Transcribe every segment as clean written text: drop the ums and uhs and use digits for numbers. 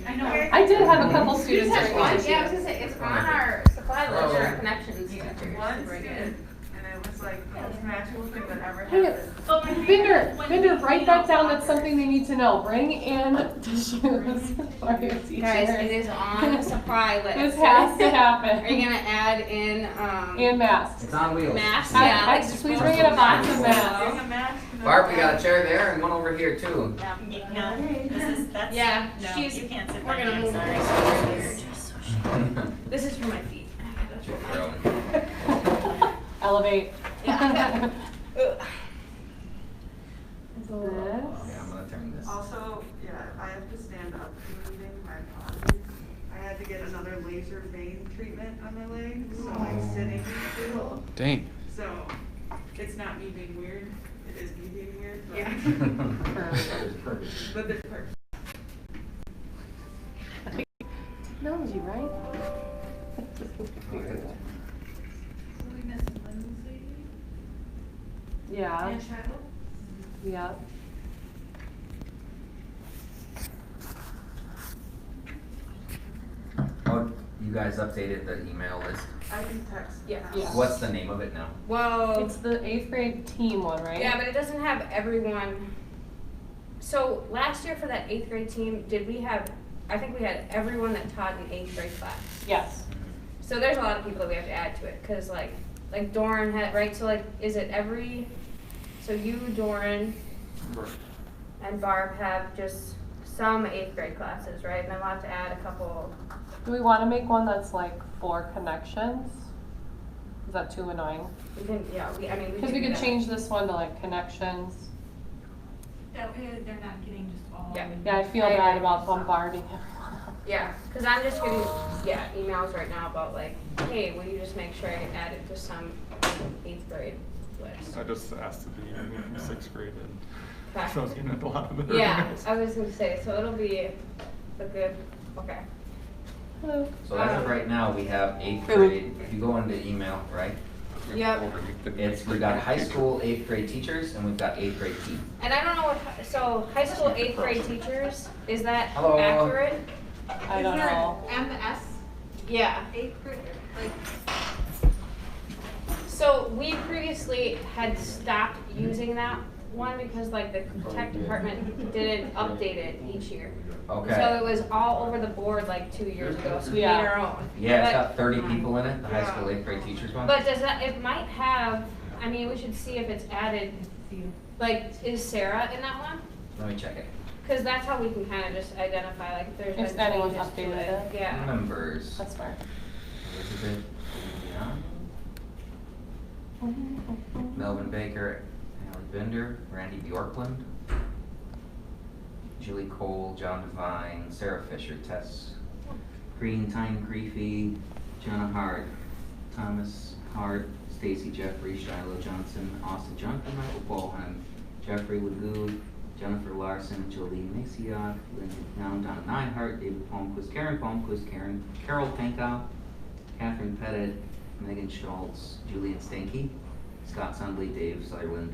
I know. I did have a couple students Just bring one? it. Yeah, I was gonna say, it's on our supply list, our connections Yeah, teachers. one Bring it. student, and it was like the most magical thing that ever Hey, happened. Bender, write that down. That's something they need to know. Bring in tissues for your teachers. Guys, it is on the supply list. This has to happen. Are you gonna add in, And masks. It's on wheels. masks? I- Yeah, I- like please bring in a box of Bring masks. a mask. and a- Barb, we got a chair there and one over here too. Yeah, that's, Yeah, no, she's, you can't sit we're by gonna me, move sorry. this. This is for my feet. Elevate. Yeah. Ugh. This. Yeah, I'm gonna turn this. Also, yeah, I have to stand up for the meeting, my apologies. I had to get another laser vein treatment on my leg, so I'm sitting still. Dang. So, it's not me being weird, it is me being weird, but. Yeah. But it's perfect. Technology, right? Yeah. Yeah. Oh, you guys updated the email list. I can text. Yeah. Yeah. What's the name of it now? Well, It's the 8th grade team one, right? yeah, but it doesn't have everyone. So last year for that 8th grade team, did we have, I think we had everyone that taught an 8th grade class. Yes. So there's a lot of people that we have to add to it, cause like Doran had, right, so like, is it so you, Doran, and Barb have just some 8th grade classes, right? And then we'll have to add a couple. Do we want to make one that's like 4 connections? Is that too annoying? We can, yeah, I mean, we Because we do could that. change this one to like connections. That way they're not getting just all. Yeah. Yeah, I feel I bad agree. about bombarding everyone. Yeah, cause I'm just getting, emails right now about like, hey, will you just make sure I add it to some 8th grade list? I just asked to be in 6th grade and Okay. so I was getting a lot of them. Yeah, I was gonna say, so it'll be a good, okay. Hello. So as of right now, we have 8th Really? grade. If you go into email, right? Yep. We got high school 8th grade teachers and we've got 8th grade team. And I don't know what, so high school 8th grade teachers, is that Hello. accurate? I don't know. MS, Yeah. 8th grade, like, So we previously had stopped using that one because like the tech department didn't update it each year. So Okay. it was all over the board like 2 years ago, so we made Yeah. our own. Yeah, it's But- got 30 people in it, the high school 8th grade teachers one. But does that, it might have, I mean, we should see if it's added, like, is Sarah in that one? Let me check it. Cause that's how we can kinda just identify, like, if there's If been anyone's changes to updated it. it. Yeah. Members. That's smart. Elizabeth Young, Melvin Baker, Allie Bender, Randy Bjorklund, Julie Cole, John Devine, Sarah Fisher, Tess Green, Tyne Griefey, Jenna Hart, Thomas Hart, Stacy Jeffrey, Shiloh Johnson, Austin Junkin, Michael Bohan, Jeffrey Legoo, Jennifer Larson, Jolene Maciak, Lindsay Brown, Donna Nyhart, David Palmquist, Carol Pankow, Catherine Pettit, Megan Schultz, Julian Stanky, Scott Sundley, Dave Sutherland,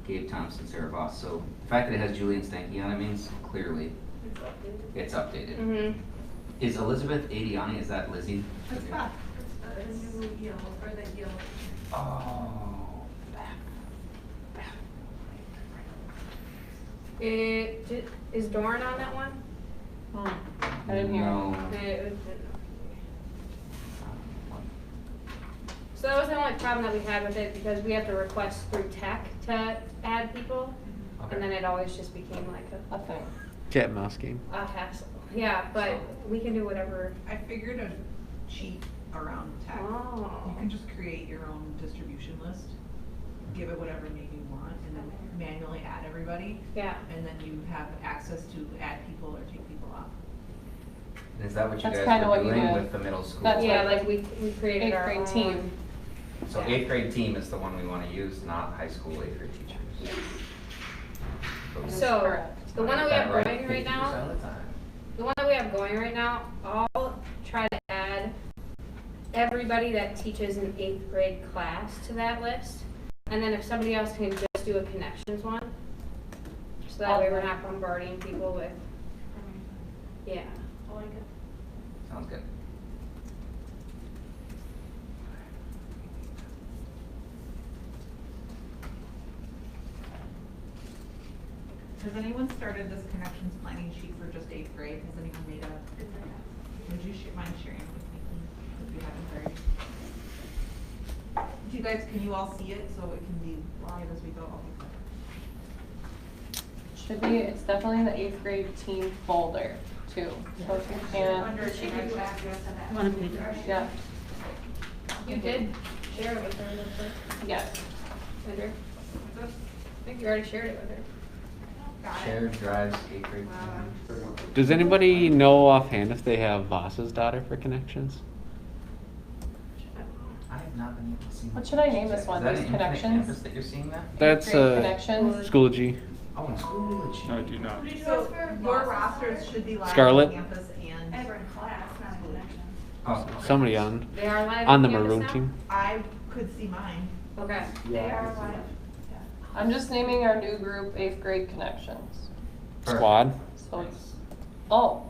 Gabe Thompson, Sarah Voss. So the fact that it has Julian Stanky on it means clearly it's updated. Mm-hmm. Is Elizabeth Adiani, is that Lizzie? that's fine. It's the new yellow, or the yellow. Oh. Is Doran on that one? I didn't hear. No. So that was the only problem that we had with it, because we have to request through tech to add people, and then Okay. it always just became like A thing. Cat and mouse game. a hassle. Yeah, but we can do whatever. I figured a cheat around tech. Oh. You can just create your own distribution list, give it whatever name you want, and then manually add everybody, Yeah. and then you have access to add people or take people off. And is that what you That's guys kinda were what you doing did. with the middle school? That's Yeah, what- like we created 8th our grade own team. So Yeah. 8th grade team is the one we want to use, not high school 8th grade teachers. So Correct. the one that we have Right, going right 50% now, of the time. the one that we have going right now, I'll try to add everybody that teaches an 8th grade class to that list. And then if somebody else can just do a connections one, so that way we're not bombarding people with, yeah. Well, like it. Sounds good. Has anyone started this connections planning sheet for just 8th grade? Has anyone made a, would you mind sharing it with me, please, if you haven't already? Do you guys, can you all see it so it can be live as we go? Should be, it's definitely in the 8th grade team folder too. So if you can, Under she can access to that. Want to pay yeah, You did share it with her, didn't you? yes. Andrew? I think you already shared it with her. Got it. Shared drives, 8th grade. Wow. Does anybody know offhand if they have Voss's daughter for connections? I have not been able to see. What should I name this one? Is that These an Infinite connections? Campus that you're seeing that? That's Eighth grade connections. Schoology. Oh, in Schoology. No, I do not. So your rosters should be live Scarlett? on campus and Ever in class, not in connection. Oh, okay. Somebody on They are live the campus maroon now? team. I could see mine. Okay. They are live. I'm just naming our new group 8th grade connections. Perfect. Squad. So it's, oh.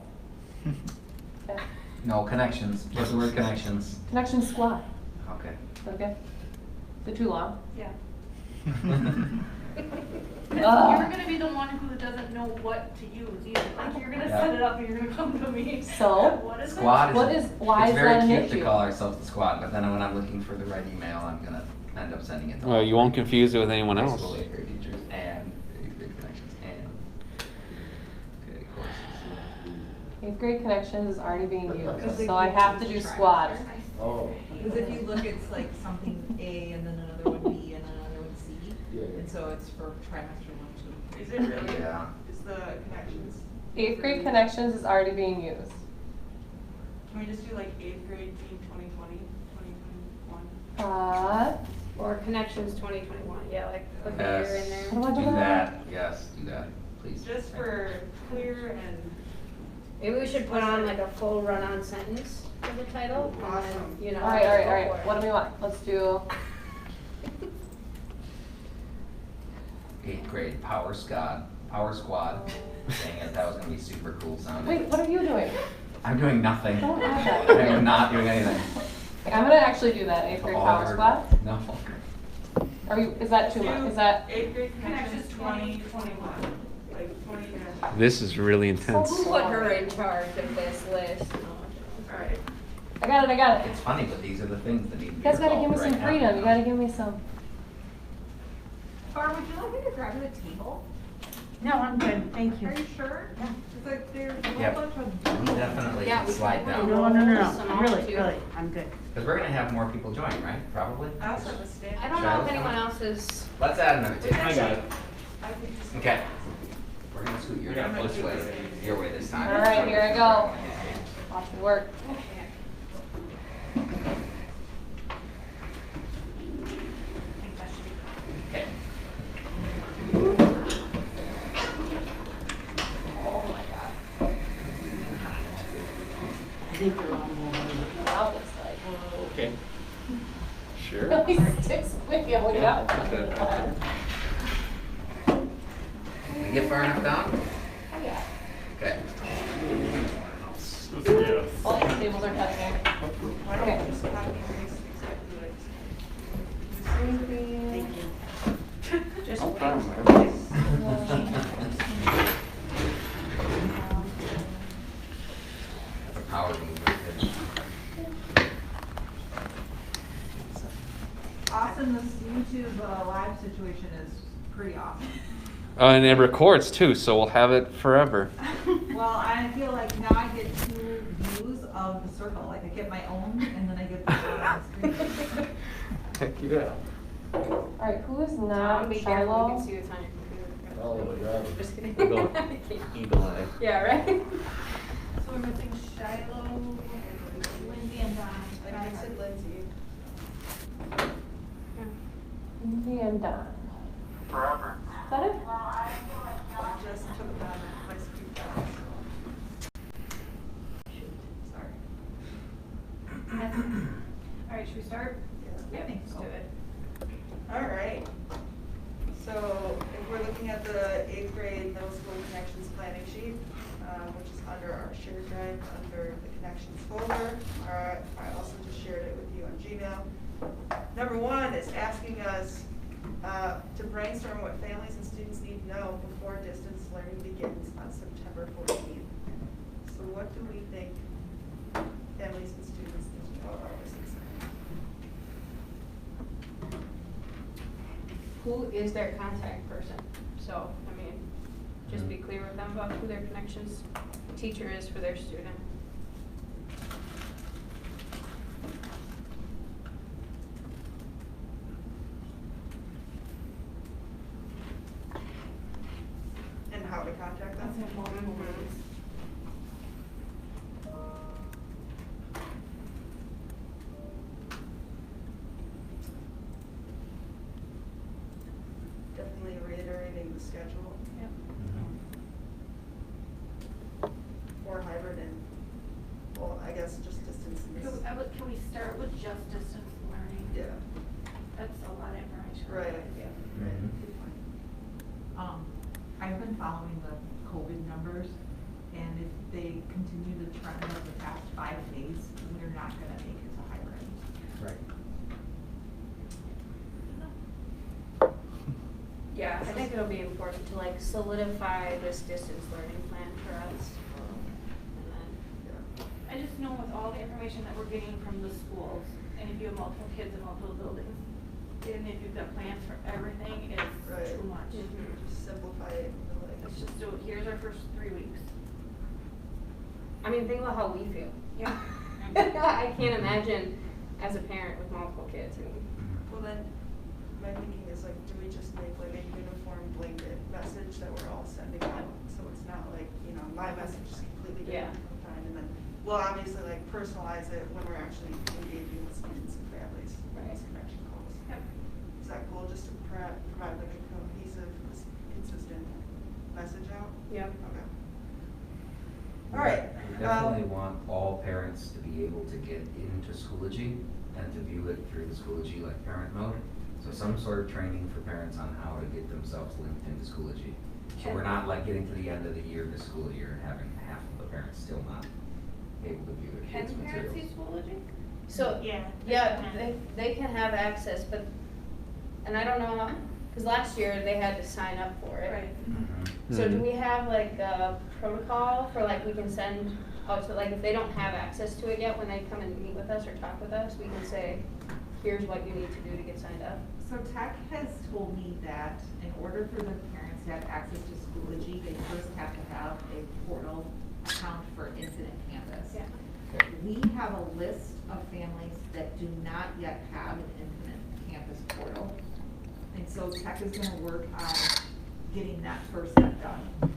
Okay. No, connections. What's the word connections? Connection squad. Okay. Okay. Is it too long? Yeah. Ugh. You're gonna be the one who doesn't know what to use either. Like, you're gonna Yeah. set it up and you're gonna come to me. So? What is it? Squad What is, why it's is very that an cute issue? to call ourselves the squad, but then when I'm looking for the right email, I'm gonna end up sending it to Well, you won't confuse it with anyone high else. school 8th grade teachers and 8th grade connections and good courses. 8th grade connections is already being Because used, they so I keep have to do track. squad. Oh. Because if you look, it's like something A and then another one B and then another one C. Yeah. And so it's for trimester 1, 2. Is it really? Yeah. Is the connections? 8th grade connections is already being used. Can we just do like 8th grade team 2020, 2021? Or Connections 2021, yeah, like, put the year in Yes, there. What do I do do? that, yes, do that, please. Just for clear and Maybe we should put on like a full run-on sentence for the title, and Awesome. then, you know. Alright, just alright, go alright, for it. what do we want? Let's do, 8th grade Power Squad. Dang it, that was gonna be super cool sounding. wait, what are you doing? I'm doing nothing. Don't add that. I am not doing anything. I'm gonna actually do that, 8th grade power squad. No. Are you, is that too much? Is that, 8th grade connections 2021, like 20 years. This is really So intense. who put her in charge of this list? Alright. I got it. It's funny, but these are the things that need to You be guys gotta give me resolved some right now. freedom, you gotta give me some. Barb, would you like me to grab you a table? No, I'm good, thank you. Are you sure? Yeah. It's like there's a Yep. whole bunch of. We definitely Yeah, can we slide can. down. No, really, I'm good. Because we're gonna have more people join, right? Probably? I also have a stand. I don't know if anyone else is, Let's add another table. I got it. I think just- Okay. We're gonna scoot your this way, your way this time. Alright, here I go. Watch me work. Okay. Oh my god. I think we're on the Now it's like, Okay. Sure. really sticks with you when you have it. We get far enough down? Oh yeah. Okay. Yeah. All these tables are touching. Why don't Okay. we just copy and paste exactly like. Thank you. Just No wait. problem. That's a power move. Awesome, this YouTube live situation is pretty awesome. And it records too, so we'll have it forever. Well, I feel like now I get 2 views of the circle, like I get my own and then I get the one on the screen. Heck yeah. Alright, who is Tom, not be careful, you can Shiloh? see what's on your computer. Oh, my God. Just kidding. Eagle. Eagle eye. Yeah, right? So we're missing Shiloh, Lindsay and Don. I texted Lindsay. Lindsay and Don. Forever. Is that it? I just took down my speed dial. Sorry. Alright, should we start? Yeah. Let's do it. Alright. So if we're looking at the 8th grade middle school connections planning sheet, which is under our shared drive under the connections folder. I also just shared it with you on Gmail. Number one is asking us to brainstorm what families and students need to know before distance learning begins on September 14th. So what do we think families and students need to know about this? Who is their contact person? So, I mean, just be clear with them about who their connections teacher is for their student. And how to contact them? Definitely reiterating the schedule. Or hybrid and, well, I guess just distance. Can we start with just distance learning? Yeah, That's a lot of information. right, yeah. Mhm. Good point. I've been following the COVID numbers, and if they continue the trend of the past 5 days, we're not gonna make it to hybrid. Right. Yeah, I think it'll be important to like solidify this distance learning plan for us. And then, I just know with all the information that we're getting from the schools, and if you have multiple kids in multiple buildings, and if you've got plans for everything, it's Right. too much. Just simplify it. Let's just do it, here's our first 3 weeks. I mean, think about how we feel. Yeah. I can't imagine as a parent with multiple kids. I mean, Well then, my thinking is like, do we just make like a uniform blanket message that we're all sending out? So it's not like, my message is completely Yeah. different from time, and then we'll obviously like personalize it when we're actually engaging with students and families. Right. These connection calls. Yep. Is that cool, just to provide like a cohesive, consistent message out? yeah. Okay. All right. We definitely want all parents to be able to get into Schoology and to view it through the Schoology like parent mode. So some sort of training for parents on how to get themselves linked into Schoology. So we're not like getting to the end of the year, this school year, and having half of the parents still not able to view their kids' Can parents materials. use Schoology? So, Yeah. yeah, they can have access, but, and I don't know how, because last year they had to sign up for it. Right. Mhm. So do we have like a protocol for like we can send out to, like if they don't have access to it yet, when they come and meet with us or talk with us, we can say, here's what you need to do to get signed up? So Tech has told me that in order for the parents to have access to Schoology, they first have to have a portal account for Infinite Campus. Yeah. We have a list of families that do not yet have an Infinite Campus portal. And so Tech is gonna work on getting that first step done.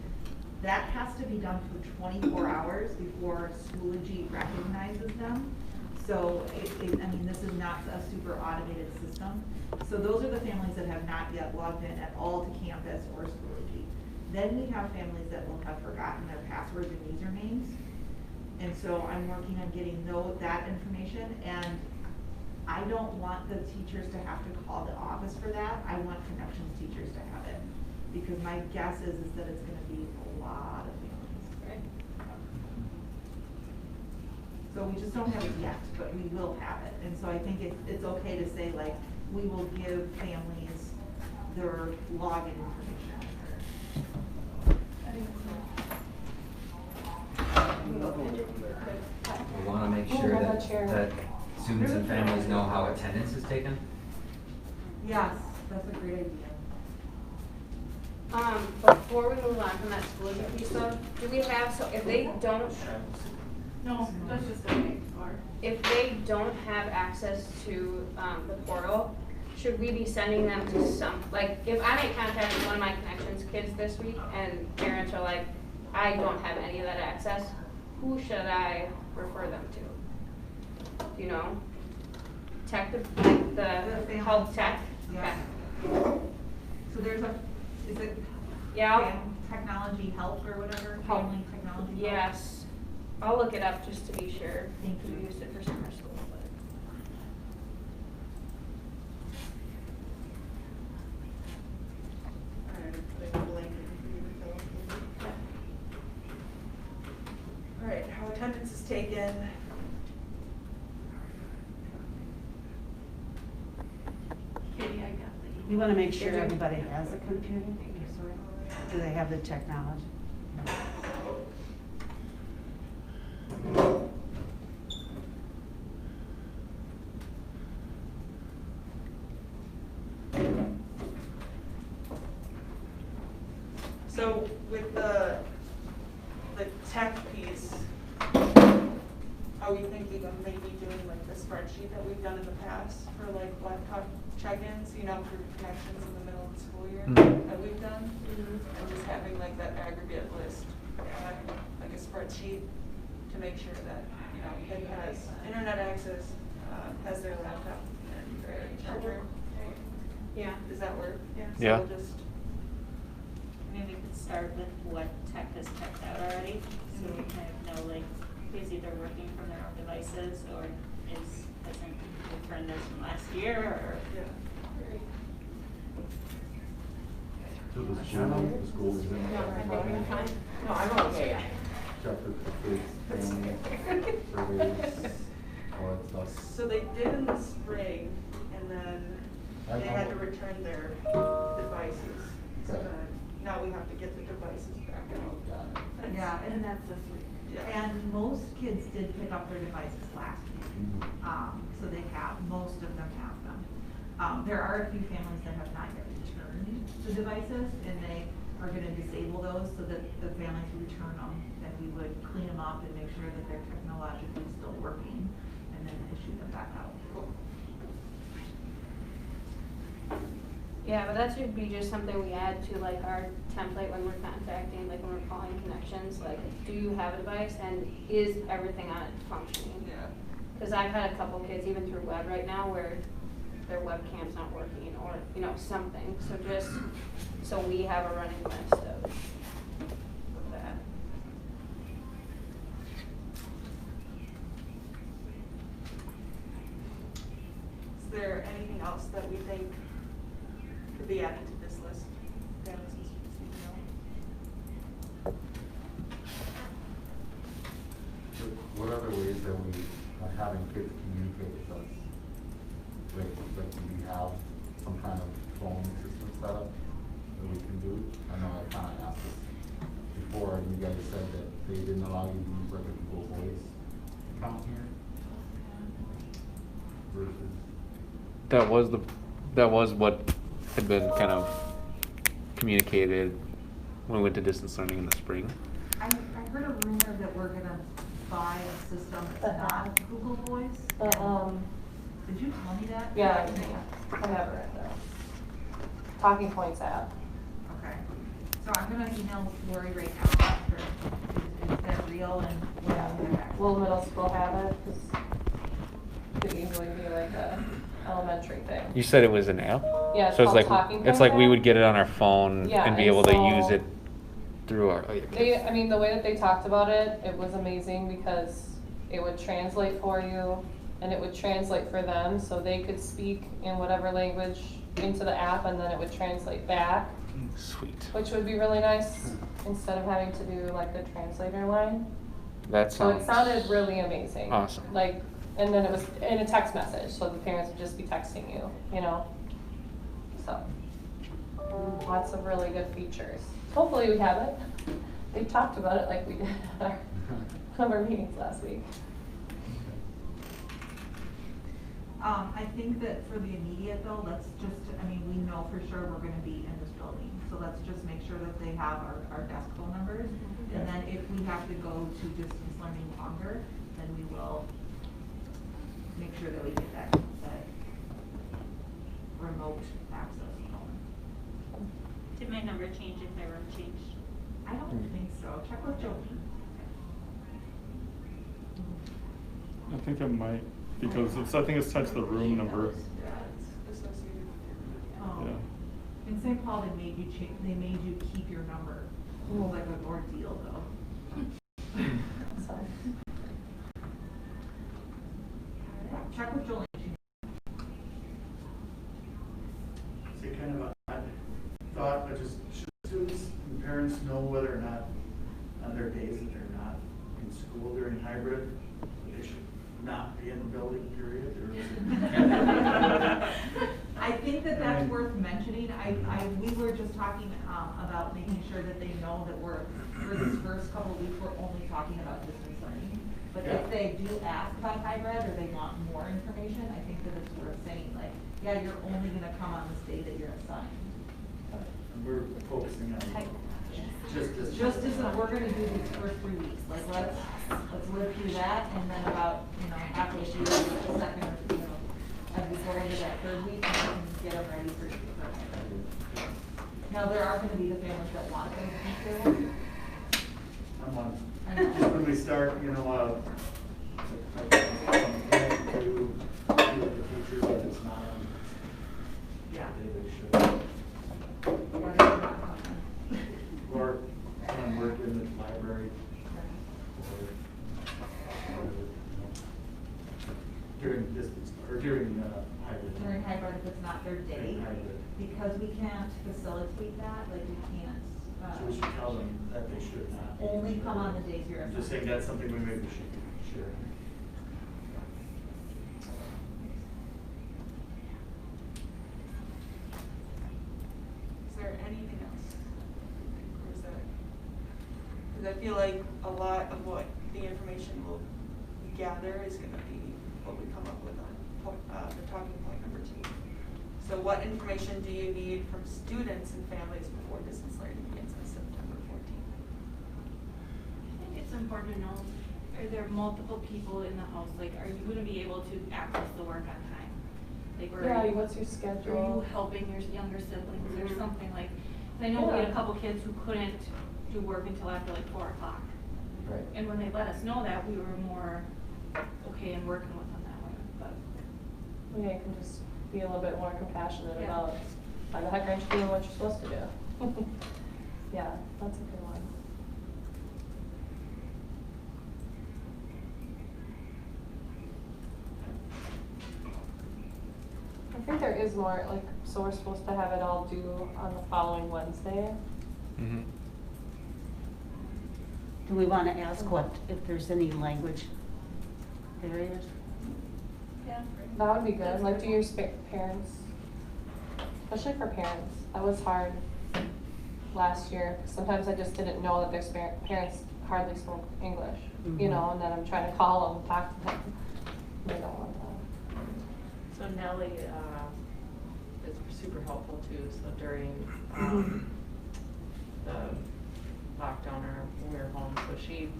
That has to be done for 24 hours before Schoology recognizes them. So this is not a super automated system. So those are the families that have not yet logged in at all to campus or Schoology. Then we have families that will have forgotten their passwords and usernames. And so I'm working on getting that information, and I don't want the teachers to have to call the office for that. I want Connections teachers to have it. Because my guess is that it's gonna be a lot of families. Right. So we just don't have it yet, but we will have it. And so I think it's okay to say like, we will give families their login information. I think We wanna make Oh, sure how that, about Sharon? that students and families know how attendance is taken. Yes, that's a great idea. Before we move on from that Schoology piece though, do we have, so if they don't, No, that's just a name for. if they don't have access to, the portal, should we be sending them to some, like, if I make contact with one of my Connections kids this week and parents are like, I don't have any of that access, who should I refer them to? Do you know? Tech, the health tech? Yeah. Okay. So there's is it? Yeah, Technology help or whatever, Help. family technology help? yes. I'll look it up just to be sure. Thank you. We used it for summer school, but. Alright, putting a blanket for you to fill in. Alright, how attendance is taken. Katie, I got the. We want to make sure everybody has a computer. Do they have the technology? So with the tech piece, are we thinking of maybe doing like the spreadsheet that we've done in the past for like laptop check-ins, you know, for connections in the middle of the school year Mhm. that we've done? And just having like that aggregate list, like a spreadsheet to make sure that, you know, kid has internet access, has their laptop and their charger. Yeah. Does that work? Yeah. So we'll just, Maybe we could start with what tech has checked out already, so we kind of know, like, who's either working from their own devices or hasn't returned this from last year, or. yeah. So the school is in. No, I'm okay. Check with the kids, surveys, all that stuff. So they did in the spring, and then they had to return their devices. So Okay. then, now we have to get the devices back out. Got it. Yeah, and that's this week. Yeah. And most kids did pick up their devices last week. Mhm. So they have, most of them have them. There are a few families that have not yet returned the devices, and they are gonna disable those so that the families who return them, that we would clean them up and make sure that they're technologically still working, and then issue them back out. Yeah, but that should be just something we add to like our template when we're contacting, like when we're calling connections, like, do you have a device and is everything on it functioning? Yeah. Cause I've had a couple kids even through web right now where their webcam's not working or, you know, something, so just, so we have a running list of that. Is there anything else that we think could be added to this list? Families and students need to know? So what other ways that we are having kids communicate with us? Like, do we have some kind of phone system set up that we can do? I know I kind of asked this before, and you guys said that they didn't allow you to use like a Google Voice account here. Versus. That was what had been kind of communicated when we went to distance learning in the spring. I heard a rumor that we're gonna buy a system that's not Google Voice. Did you tell me that? Yeah, I have it right there. Talking Points app. Okay, so I'm gonna email Lori right now, after, is that real, and what Yeah, I'll get back. will middle school have it? 'Cause it could easily be like a elementary thing. You said it was an app? Yeah, it's So it's called like, Talking it's Points like we app. would get it on our phone Yeah, and be and able to so- use it through our, oh, yeah. They, I mean, the way that they talked about it, it was amazing because it would translate for you and it would translate for them, so they could speak in whatever language into the app and then it would translate back, Sweet. which would be really nice instead of having to do like the translator line. That So sounds. it sounded really amazing. Awesome. Like, and then it was in a text message, so the parents would just be texting you, you know? So, lots of really good features. Hopefully we have it. They talked about it like we did at our meetings last week. I think that for the immediate though, let's just, I mean, we know for sure we're gonna be in this building, so let's just make sure that they have our desk phone numbers. And then if we have to go to distance learning longer, then we will make sure that we get that remote access phone. Did my number change if my room changed? I don't think so, check with Jolene. I think it might, because it's, I think it's tied to the room number. Yeah, it's associated with your. Yeah. In St. Paul, they made you keep your number. It was like an ordeal though. So, Check with Jolene. So kind of a odd thought, but just should students and parents know whether or not on their days that they're not in school during hybrid, they should not be in the building, period, or is it? I think that that's worth mentioning. We were just talking, about making sure that they know that for this first couple of weeks, we're only talking about distance learning. But if they do ask about hybrid or they want more information, I think that it's worth saying, like, yeah, you're only gonna come on this day that you're assigned. And we're focusing on just this. Just as, we're gonna do these first 3 weeks, like, let's live through that, and then about, halfway through the second, as we go into that third week, we can get them ready for hybrid. Now, there are gonna be the families that want them to be I'm on, I know. just when we start, to do the future, but it's not on. Yeah. They should. Yeah, they're not coming. Or work in the library. Or, during distance, or during hybrid. During hybrid, if it's not their day, During hybrid. because we can't facilitate that, like, we can't. So we should tell them that they should not. Only come on the days you're I'm just saying that's something we maybe should share. Is there anything else? Or is that? Because I feel like a lot of what the information we'll gather is gonna be what we come up with on the talking point number 2. So what information do you need from students and families before distance learning begins on September 14th? I think it's important to know, are there multiple people in the house? Like, are you gonna be able to access the work on time? Like, where Yeah, are you, what's your are schedule? you helping your younger siblings or something like? And I know we had a couple kids who couldn't do work until after like 4 o'clock. Right. And when they let us know that, we were more okay in working with them that way, but. Yeah, you can just be a little bit more compassionate Yeah. about why the heck aren't you doing what you're supposed to do? Yeah, that's a good one. I think there is more, like, so we're supposed to have it all due on the following Wednesday. Mm-hmm. Do we want to ask if there's any language barriers? Yeah. That would be good, like, do your parents, especially for parents, that was hard last year. Sometimes I just didn't know that their parents hardly spoke English, Mhm. and then I'm trying to call them, talk to them. They don't want that. So Nellie is super helpful too, so during the lockdown or when we were home, so she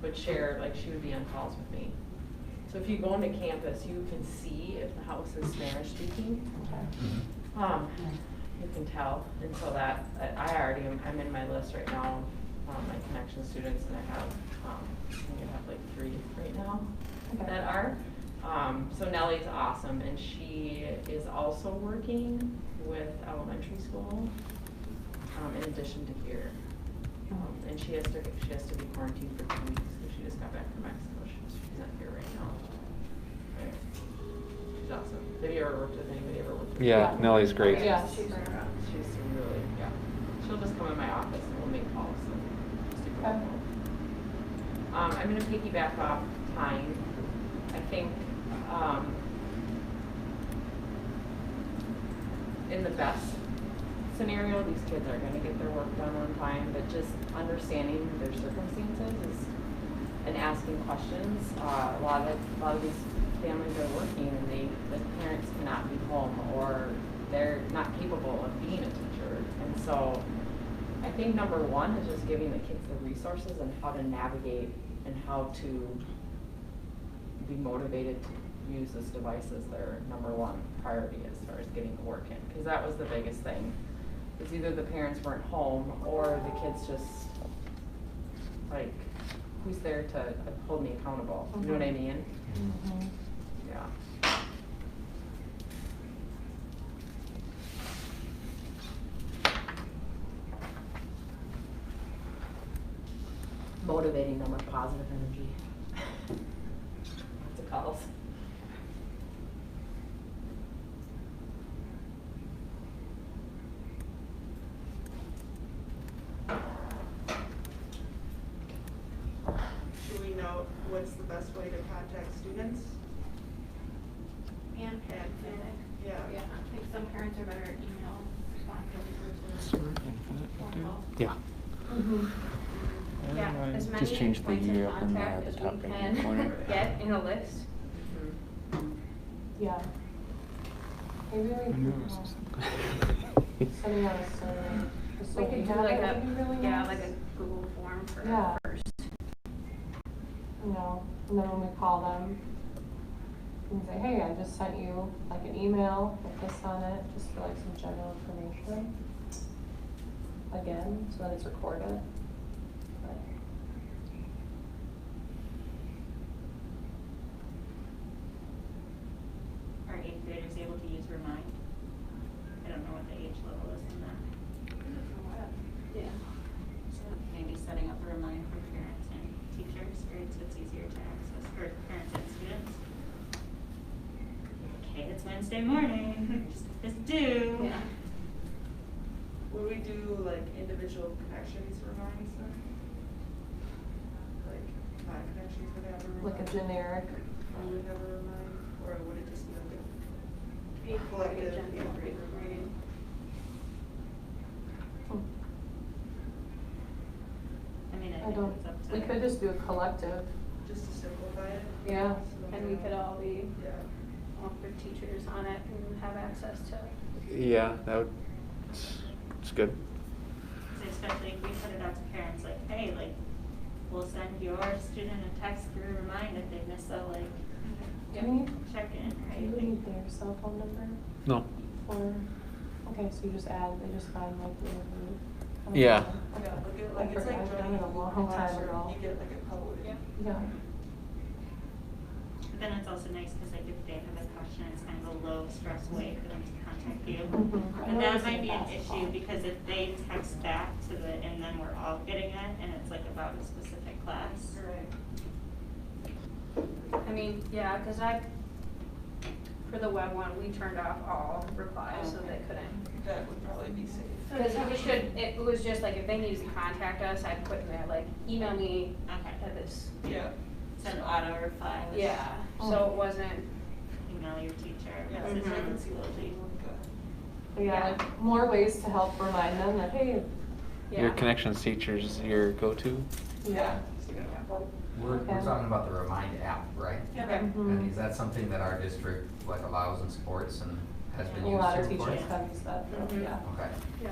would share, like she would be on calls with me. So if you go into campus, you can see if the house is Spanish speaking. You can tell, and so that, I'm in my list right now, my connection students, and I think I have like 3 right now that are. So Nellie's awesome, and she is also working with elementary school, in addition to here. And she has to be quarantined for 2 weeks, because she just got back from Mexico. She's not here right now. Right. She's awesome. Have you ever worked with anybody ever worked with her? Yeah, Nellie's great. Yeah, She's really, yeah. She'll just come in my office and we'll make calls. And super Okay. helpful. I'm gonna piggyback off time. I think, in the best scenario, these kids are gonna get their work done on time, but just understanding their circumstances and asking questions. A lot of these families are working and the parents cannot be home, or they're not capable of being a teacher. And so I think number one is just giving the kids the resources and how to navigate and how to be motivated to use this device as their number one priority as far as getting the work in. Because that was the biggest thing. Is either the parents weren't home or the kids just, like, who's there to hold me accountable? You know what I mean? Mm-hmm. Yeah. Motivating them with positive energy. Lots of calls. Should we note what's the best way to contact students. And parents, I think. Yeah. Yeah, I think some parents are better at email responses versus phone call. Yeah. Yeah, as many Just change the points of year up in contact the as top we right-hand can corner. get in a list. Yeah. Maybe we can, sending out a survey. just so We could do have like it, a, would be really yeah, nice. like a Google form for Yeah. first. You know, and then when we call them, we can say, hey, I just sent you like an email with this on it, just for like some general information. Again, so that it's recorded. But Are eighth graders able to use Remind? I don't know what the age level is in that. Yeah. So maybe setting up a Remind for parents and teachers, or so it's easier to access for parents and students. Okay, it's Wednesday morning, just due. Yeah. Would we do like individual connections reminds then? Like my connections would have a remind? like a generic, Or would have a remind, or would it just be like a Eighth grade, collective general eighth grade eighth remind? grade. I mean, I I think don't, it's up to. we could just do a collective. Just to simplify it? Yeah. So that And we could all be, Yeah. all the teachers on it and have access to it. Yeah, that would, it's good. So especially if we put it out to parents, like, hey, like, we'll send your student a text through Remind if they miss a, like, Do we, check-in, do right? you need their cell phone number? No. Or, okay, so you just add, they just find like the. Yeah. Yeah, like it's like I've done joining it a long class time or ago. you get like a public. Yeah. But then it's also nice, cause like if they have a question, it's kind of a low stress way for them to contact you. Mhm. And that might be an Pass the issue, call. because if they text back to the, and then we're all getting it, and it's like about a specific class. Right. I mean, yeah, cause for the web one, we turned off all replies, so they couldn't. That would probably be safe. Cause we should, it was just like, if they needed to contact us, I'd put in there, like, email me Okay. at this. Yeah. Send auto reply. which Yeah, so it wasn't, Email your teacher, Yeah, message I them. can see what they want to. Yeah, like more ways to help remind them that, hey, yeah. Your connections teacher's your go-to? yeah. We're Okay. talking about the Remind app, right? Okay. Mhm. And is that something that our district like allows and supports and has been A used lot here of before? teachers have used that, Mhm. yeah. Okay. Yeah.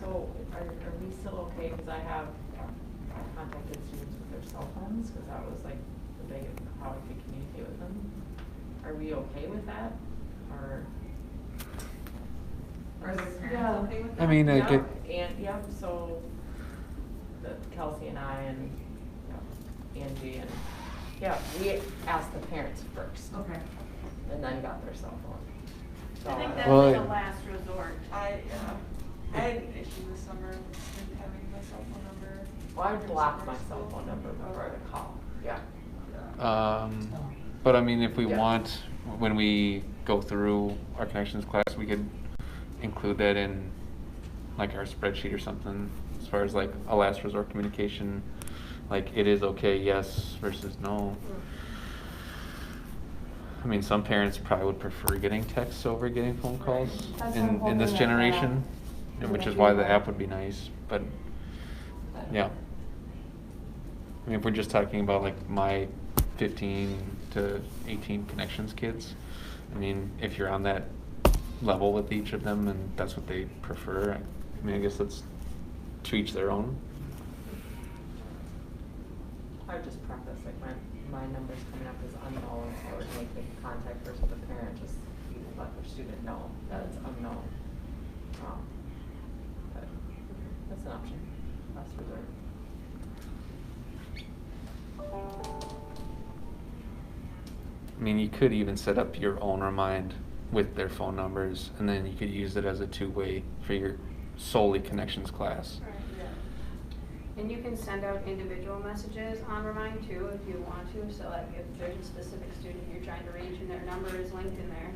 So are we still okay, cause I have contacted students with their cell phones, cause that was like the big, how I could communicate with them. Are we okay with that, or? Are the parents Yeah. okay with that? I mean, I Yeah, get, And, yep, so the Kelsey and I and, Angie and, yeah, we asked the parents first. Okay. And then got their cell phone. So, I think that's Well, like a it- last resort. I had an issue this summer with having my cell phone number. Well, I blocked my cell phone number before I would call, yeah. but I mean, if we Yeah. want, when we go through our connections class, we could include that in like our spreadsheet or something, as far as like a last resort communication, like it is okay, yes versus no. I mean, some parents probably would prefer getting texts over getting phone calls That's what I'm in this hoping that generation, that- and which that is why we the will. app would be nice, but yeah. I mean, if we're just talking about like my 15 to 18 connections kids, I mean, if you're on that level with each of them and that's what they prefer, I mean, I guess that's to each their own. I would just preface, like, my numbers coming up as unknown, so I would make the contact first with the parent, just let the student know that it's unknown. But that's an option, last resort. I mean, you could even set up your own Remind with their phone numbers, and then you could use it as a two-way for your solely connections class. And you can send out individual messages on Remind too, if you want to, so like if there's a specific student you're trying to reach and their number is linked in there,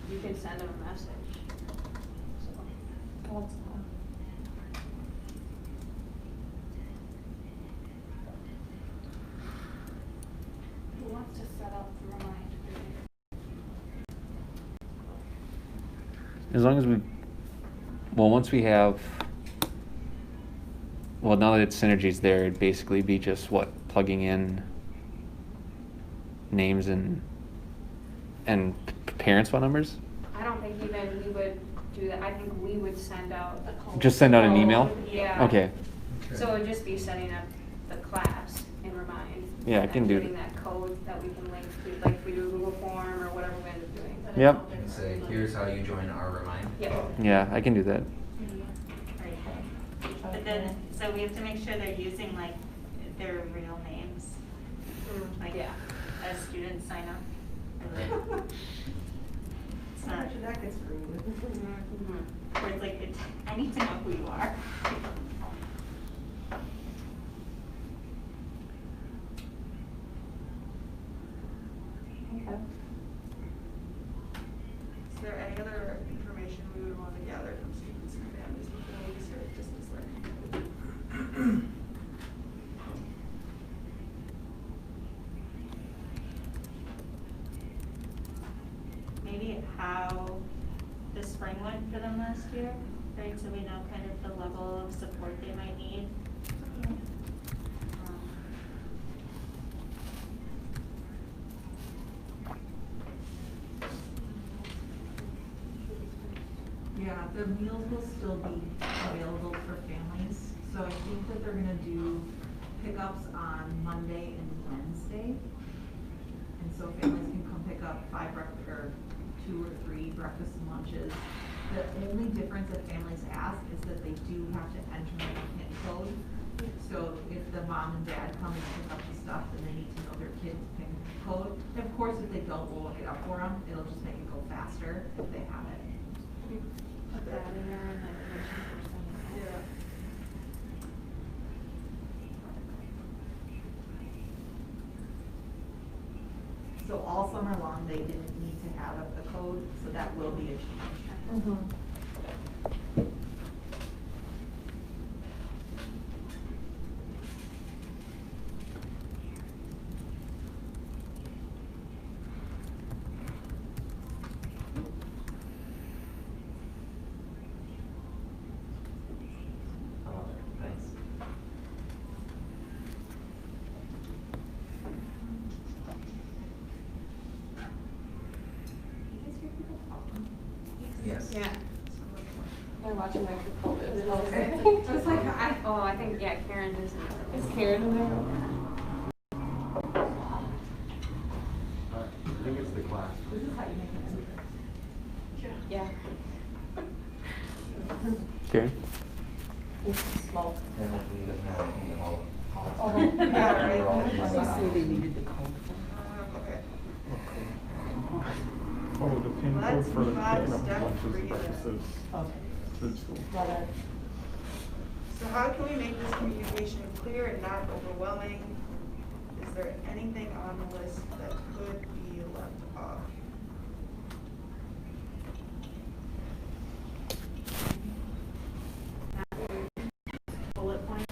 you can send them a message. So, That's fine. As long as we, well, once we have, well, now that it's synergies there, it'd basically be just what, plugging in names and parents' phone numbers? I don't think even we would do that. I think we would send out the code. Just send out an email? Yeah. Okay. So it would just be setting up the class in Remind. Yeah, I and can do getting that code that we can link to, like we do a Google form or whatever we end up doing. Yep. And say, here's how you join our Remind. Yeah. Yeah, I can do that. Right. But then, so we have to make sure they're using like their real names, like Yeah. as students sign up. It's not, Imagine that gets rude. where it's like, I need to know who you are. Okay. Is there any other information we would want to gather from students and families before we start distance learning? Maybe how the spring went for them last year, right? So we know kind of the level of support they might need. Yeah, the meals will still be available for families, so I think that they're gonna do pickups on Monday and Wednesday. And so families can come pick up 2 or 3 breakfast and lunches. The only difference that families ask is that they do have to enter a PIN code. So if the mom and dad come and pick up the stuff, then they need to know their kid's PIN code. And of course, if they don't, we'll look it up for them. It'll just make it go faster if they have it. Put that in there and then mention for some. Yeah. So all summer long, they didn't need to have a code, so that will be a change. Thanks. Yes. Yeah. They're watching my COVID. I was like, I think, yeah, Karen is. Is Karen in there? I think it's the class. This is how you make it. Yeah. Okay. It's small. And hopefully he doesn't have anything at all. Oh, yeah, right. We're all- Let me see, they needed the code. Okay. Oh, the pin code Let's for move on to picking up step lunches, 3 then. breakfasts Okay. in school. Love it. So how can we make this communication clear and not overwhelming? Is there anything on the list that could be left off? Bullet point.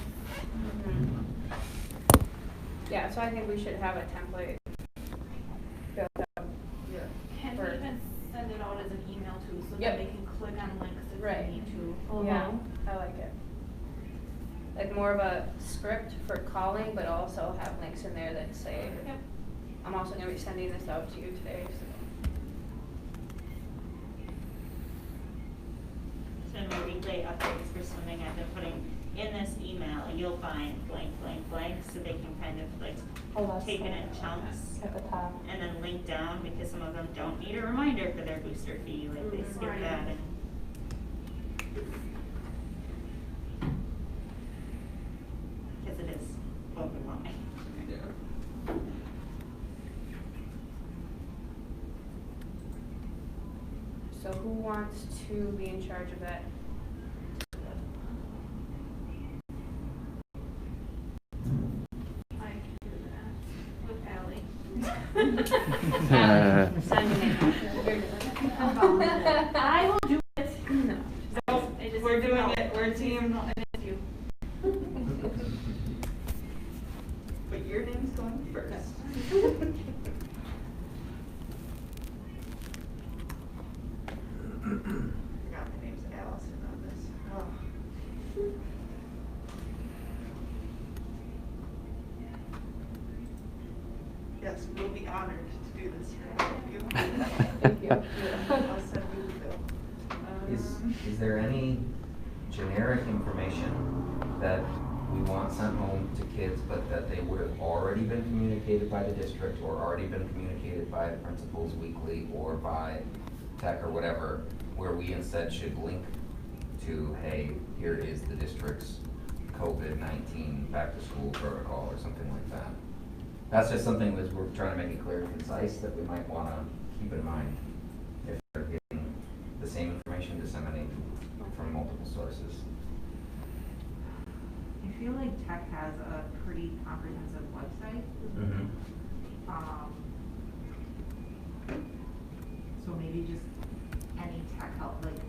Yeah, so I think we should have a template built up. Yeah. Can we Or- even send it out as an email too, so Yep. that they can click on links if Right. they need to? Yeah, I like it. Like more of a script for calling, but also have links in there that say, Yep. I'm also gonna be sending this out to you today, so. So in my weekly updates for swimming, I've been putting, in this email, you'll find blank, blank, blank, so they can kind of like Oh, that's take it in cool. chunks. At the top. And then link down, because some of them don't need a reminder for their booster fee, like they skip Right. that and. Because it is overwhelming. So who wants to be in charge of that? I can do that with Ally. Send me I will do it. No. It just We're needs doing help. it, we're a team. No, it is you. But your name's going first. honored to do this for all of you. Thank you. I'll send you the bill. Is there any generic information that we want sent home to kids, but that they would have already been communicated by the district or already been communicated by the principals weekly or by tech or whatever, where we instead should link to, hey, here is the district's COVID-19 back to school protocol or something like that? That's just something that we're trying to make it clear and concise that we might want to keep in mind if they're getting the same information disseminated from multiple sources. I feel like Tech has a pretty comprehensive website. Mm-hmm. So maybe just any tech help, like,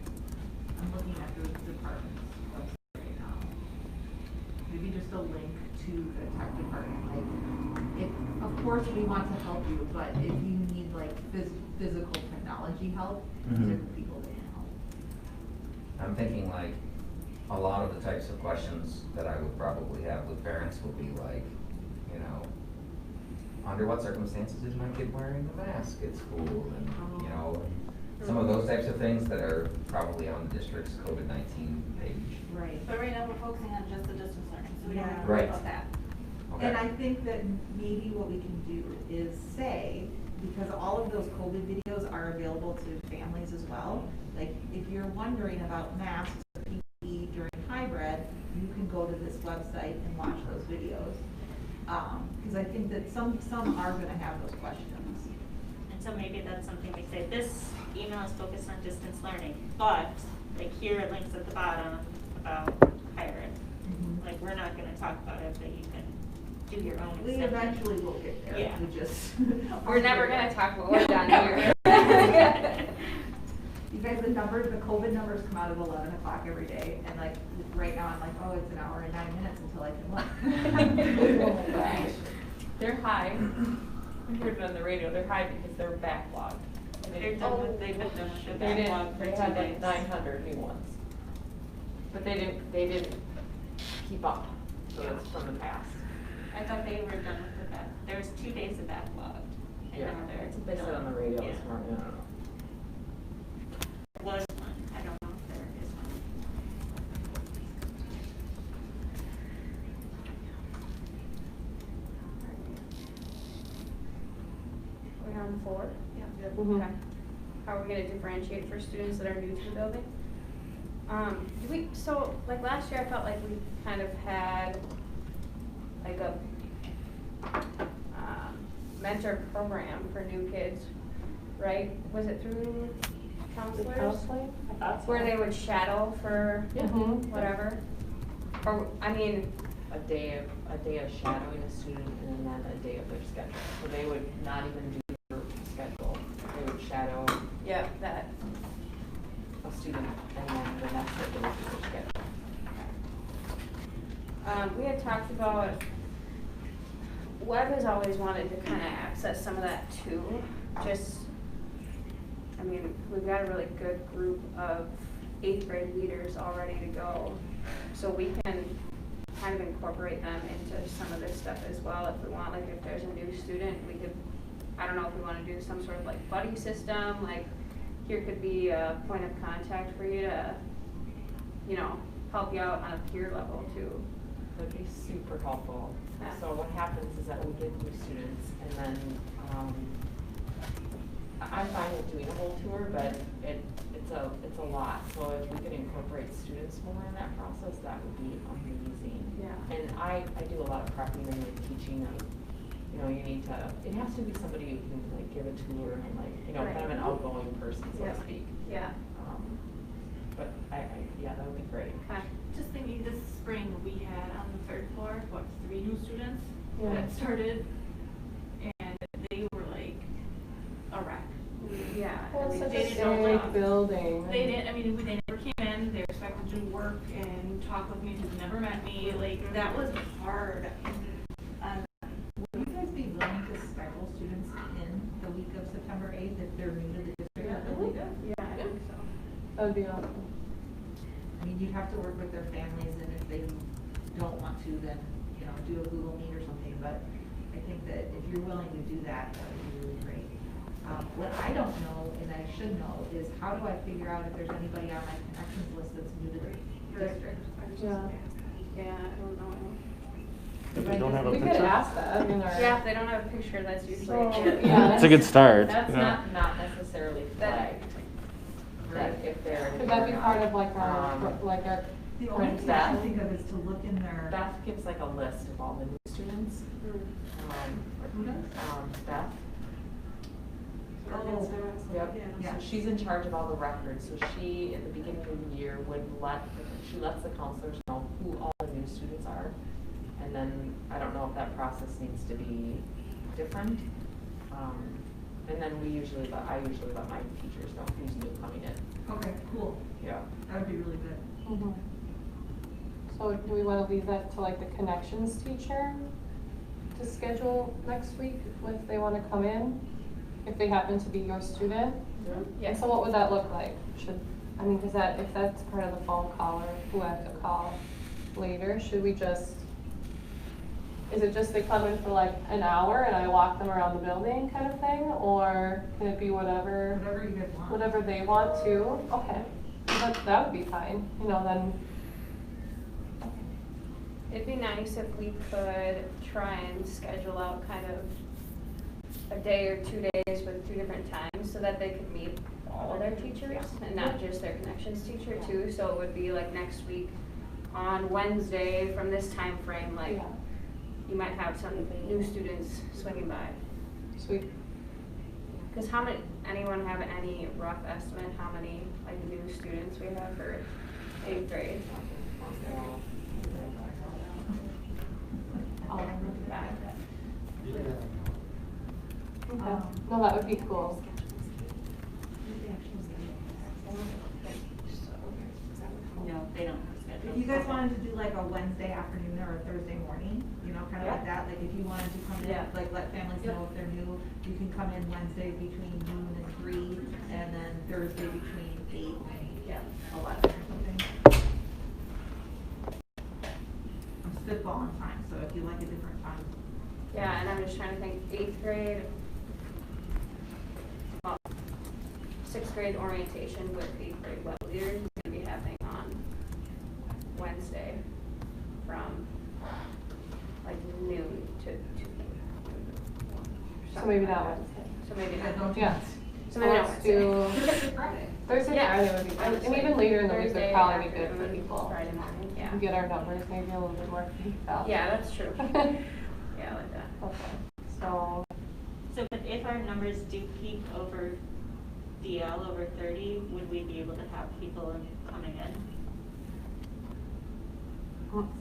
I'm looking at the department's website right now. Maybe just a link to the tech department, like, of course we want to help you, but if you need like physical technology help, different people can help. I'm thinking like, a lot of the types of questions that I would probably have with parents would be like, you know, under what circumstances is my kid wearing a mask at school? And, you know, some of those types of things that are probably on the district's COVID-19 page. Right. But right now, we're focusing on just the distance learning, so we don't have to Right. worry about that. Okay. And I think that maybe what we can do is say, because all of those COVID videos are available to families as well, like if you're wondering about masks or PPE during hybrid, you can go to this website and watch those videos. Because I think that some are gonna have those questions. And so maybe that's something we say, this email is focused on distance learning, but like here it links at the bottom about hybrid. Like we're not gonna talk about it, but you can do your own. We exception. eventually will get there. Yeah. We just. We're never gonna talk about what's down here. You guys, the COVID numbers come out at 11 o'clock every day, and like, right now, I'm like, oh, it's an hour and 9 minutes until I can look. Oh my gosh. They're high. I heard it on the radio, they're high because they're backlogged. They're done with, they've been done with the They didn't, backlog for they 2 had days. like 900 new ones. But they didn't keep up, so it's from the past. I thought they were done with the back, there was 2 days of backlog. And Yeah, now they're that's what they said on the radio this morning, I don't know. Was one, I don't know if there is one. We're on 4? Yeah. Mhm. Okay. How are we gonna differentiate for students that are new to the building? So like last year I felt like we kind of had like a mentor program for new kids, right? Was it through counselors? Counseling? I thought so. Where they would shadow for Mhm. whatever? Or, I mean, A day of shadowing a student and then a day of their schedule. So they would not even do their schedule, they would shadow yeah, that. a student and then the next day they would do their schedule. We had talked about, Webb has always wanted to kind of access some of that too. Just, I mean, we've got a really good group of 8th grade leaders all ready to go. So we can kind of incorporate them into some of this stuff as well if we want. Like if there's a new student, we could, I don't know if we want to do some sort of like buddy system, like here could be a point of contact for you to, you know, help you out on a peer level too. That'd be super helpful. Yeah. So what happens is that we get new students and then, I'm fine with doing a whole tour, but it's a lot. So if we could incorporate students more in that process, that would be amazing. Yeah. And I do a lot of prepping and like teaching them, you know, you need to, it has to be somebody who can like give a tour and like, you know, kind of an outgoing person, so to speak. Yeah. But yeah, that would be great. Okay. Just thinking this spring, we had on the 3rd floor, 3 new students Yeah. that started, and they were like a wreck. Yeah. Well, it's I mean, such they a didn't know big building. They didn't, I mean, they never came in, they were expected to work and talk with me, they've never met me, like, that was hard. Would you guys be willing to schedule students in the week of September 8th if they're new to the district? Yeah, I think so. That would be awesome. I mean, you'd have to work with their families, and if they don't want to, then, you know, do a Google Meet or something, but, I think that if you're willing to do that, that would be really great. What I don't know, and I should know, is how do I figure out if there's anybody on my connections list that's new to the district? Yeah. Yeah, I don't know. If they don't have a We picture? could ask that in our. Yeah, if they don't have a picture, that's usually. So, yeah. It's a good start. That's Yeah. not necessarily flagged, that if they're. Could that be part of like Um, our The only print thing I can staff? think of is to look in their. Beth gives like a list of all the new students. Who does? Beth. Oh, Yep, Yeah. so she's in charge of all the records, so she, at the beginning of the year, she lets the counselors know who all the new students are. And then, I don't know if that process needs to be different. And then I usually let my teachers know who's new coming in. Okay, cool. Yeah. That would be really good. Mhm. So do we wanna leave that to like the connections teacher to schedule next week if they wanna come in? If they happen to be your student? Yeah. So what would that look like? Is that, if that's part of the phone call or who I have to call later, should we just, is it just they come in for like an hour and I walk them around the building kind of thing? Or can it be whatever? Whatever you guys want. Whatever they want to? Okay, that would be fine, then. It'd be nice if we could try and schedule out kind of a day or 2 days with 2 different times so that they could meet all their teachers and not just their connections teacher too. So it would be like next week on Wednesday from this time frame, like Yeah. you might have some new students swinging by. Sweet. Cause anyone have any rough estimate how many like new students we have for 8th grade? I'll look back. Yeah. Okay. No, that would be cool. No, they don't have schedules. If you guys wanted to do like a Wednesday afternoon or a Thursday morning, kind of like Yeah. that, like if you wanted to come in, Yeah. like let families know if they're new, you can come in Wednesday between noon and 3, and then Thursday between 8 and 11 or something. I'm spitballing time, so if you like a different time. Yeah, and I'm just trying to think, 8th grade, well, 6th grade orientation with 8th grade web leaders is gonna be happening on Wednesday from like noon to 2. So maybe not Wednesday. So maybe Yeah, not. don't you- Yeah. So maybe not Let's do Wednesday. Thursday, Friday. Thursday, Yeah. Friday would be good. And even later in the week would Thursday probably be good for afternoon, people. Friday morning, yeah. We get our numbers maybe a little bit more peaked out. Yeah, that's true. Yeah, I like that. Okay, so, So, but if our numbers do peak over DL, over 30, would we be able to have people coming in?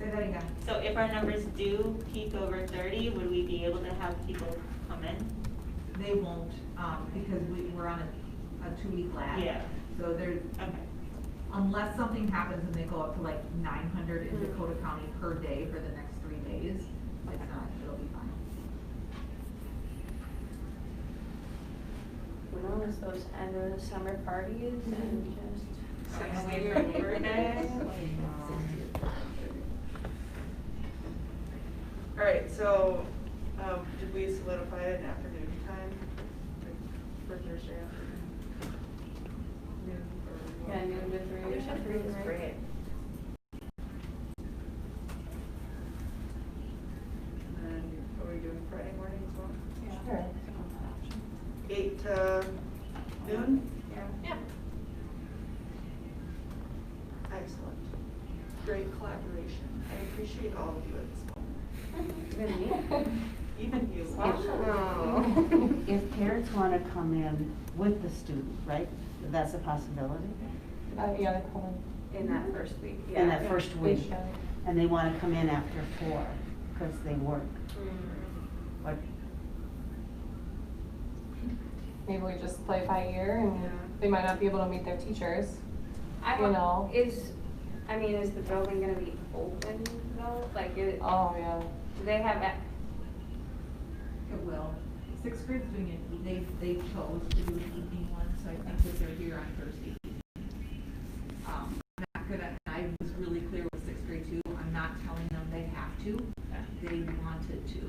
Say that again. So if our numbers do peak over 30, would we be able to have people come in? They won't, because we're on a 2-week lag. Yeah. So there's, Okay. unless something happens and they go up to like 900 in Dakota County per day for the next 3 days, it'll be fine. Who knows, those end of the summer parties and just. Run away from Labor Day. All right, so, did we solidify an afternoon time for Thursday afternoon? Noon or? Yeah, noon to 3 or something, right? And then, are we doing Friday morning as well? sure. 8 to noon? Yeah. Excellent. Great collaboration. I appreciate all of you at this moment. Even me? Even you. Wow. If parents want to come in with the student, right, that's a possibility? Yeah, they come In that first week, yeah. In that first in. week, and they want to come in after 4, because they work. What, Maybe we just play by ear and they might not be able to meet their teachers. I You don't- know. Is the building gonna be open though? Like, Oh, yeah. do they have, It will. 6th grade's doing it, they chose to do an evening one, so I think that they're here on Thursday. I'm not gonna, I was really clear with 6th grade too, I'm not telling them they have to, they wanted to.